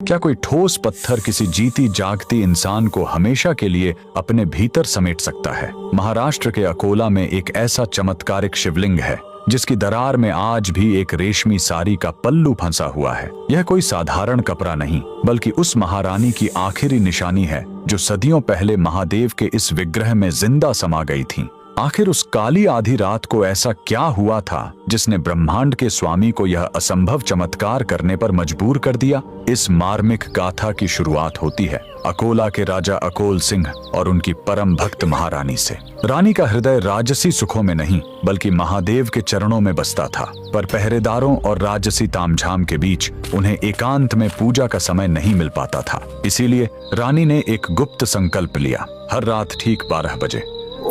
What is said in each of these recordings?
क्या कोई ठोस पत्थर किसी जीती जागती इंसान को हमेशा के लिए अपने भीतर समेट सकता है? महाराष्ट्र के अकोला में एक ऐसा चमत्कारिक शिवलिंग है जिसकी दरार में आज भी एक रेशमी साड़ी का पल्लू फंसा हुआ है। यह कोई साधारण कपड़ा नहीं, बल्कि उस महारानी की आखिरी निशानी है जो सदियों पहले महादेव के इस विग्रह में जिंदा समा गई थी। आखिर उस काली आधी रात को ऐसा क्या हुआ था जिसने ब्रह्मांड के स्वामी को यह असंभव चमत्कार करने पर मजबूर कर दिया? इस मार्मिक गाथा की शुरुआत होती है अकोला के राजा अकोल सिंह और उनकी परम भक्त महारानी से। रानी का हृदय राजसी सुखों में नहीं बल्कि महादेव के चरणों में बसता था, पर पहरेदारों और राजसी तामझाम के बीच उन्हें एकांत में पूजा का समय नहीं मिल पाता था। इसीलिए रानी ने एक गुप्त संकल्प लिया। हर रात ठीक 12 बजे,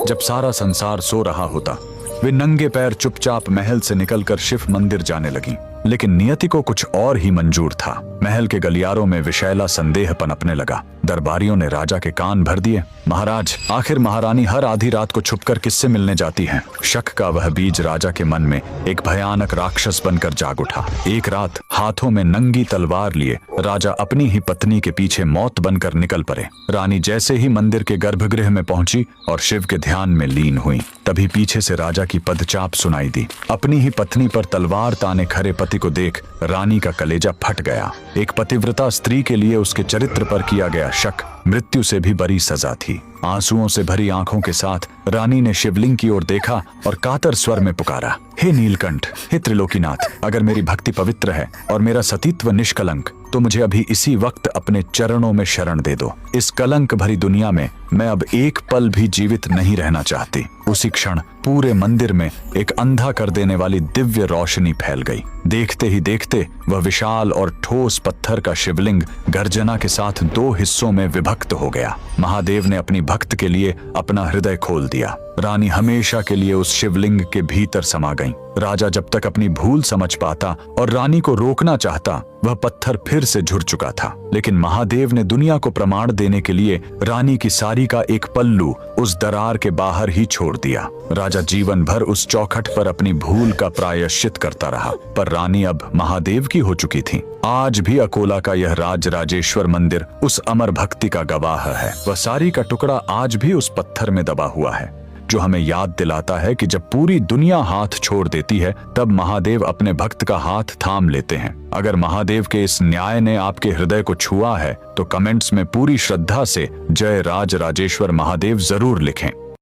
जब सारा संसार सो रहा होता, वे नंगे पैर चुपचाप महल से निकलकर शिव मंदिर जाने लगी। लेकिन नियति को कुछ और ही मंजूर था। महल के गलियारों में विशैला संदेह पनपने लगा। दरबारियों ने राजा के कान भर दिए। महाराज, आखिर महारानी हर आधी रात को छुपकर किससे मिलने जाती हैं? शक का वह बीज राजा के मन में एक भयानक राक्षस बनकर जाग उठा। एक रात हाथों में नंगी तलवार लिए राजा अपनी ही पत्नी के पीछे मौत बनकर निकल पड़े। रानी जैसे ही मंदिर के गर्भगृह में पहुंची और शिव के ध्यान में लीन हुई, तभी पीछे से राजा की पदचाप सुनाई दी। अपनी ही पत्नी पर तलवार ताने खड़े पति को देख रानी का कलेजा फट गया। एक पतिव्रता स्त्री के लिए उसके चरित्र पर किया गया शक मृत्यु से भी बड़ी सजा थी। आंसुओं से भरी आंखों के साथ रानी ने शिवलिंग की ओर देखा और कातर स्वर में पुकारा, हे नीलकंठ, हे त्रिलोकीनाथ, अगर मेरी भक्ति पवित्र है और मेरा सतीत्व निष्कलंक, तो मुझे अभी इसी वक्त अपने चरणों में शरण दे दो। इस कलंक भरी दुनिया में मैं अब एक पल भी जीवित नहीं रहना चाहती। उसी क्षण पूरे मंदिर में एक अंधा कर देने वाली दिव्य रोशनी फैल गई। देखते ही देखते वह विशाल और ठोस पत्थर का शिवलिंग गर्जना के साथ 2 हिस्सों में विभक्त हो गया। महादेव ने अपनी भक्त के लिए अपना हृदय खोल दिया। रानी हमेशा के लिए उस शिवलिंग के भीतर समा गईं। राजा जब तक अपनी भूल समझ पाता और रानी को रोकना चाहता, वह पत्थर फिर से झुर चुका था। लेकिन महादेव ने दुनिया को प्रमाण देने के लिए रानी की साड़ी का एक पल्लू उस दरार के बाहर ही छोड़ दिया। राजा जीवन भर उस चौखट पर अपनी भूल का प्रायश्चित करता रहा, पर रानी अब महादेव की हो चुकी थी। आज भी अकोला का यह राजराजेश्वर मंदिर उस अमर भक्ति का गवाह है। वह साड़ी का टुकड़ा आज भी उस पत्थर में दबा हुआ है, जो हमें याद दिलाता है कि जब पूरी दुनिया हाथ छोड़ देती है, तब महादेव अपने भक्त का हाथ थाम लेते हैं। अगर महादेव के इस न्याय ने आपके हृदय को छुआ है, तो कमेंट्स में पूरी श्रद्धा से जय राजराजेश्वर महादेव जरूर लिखें।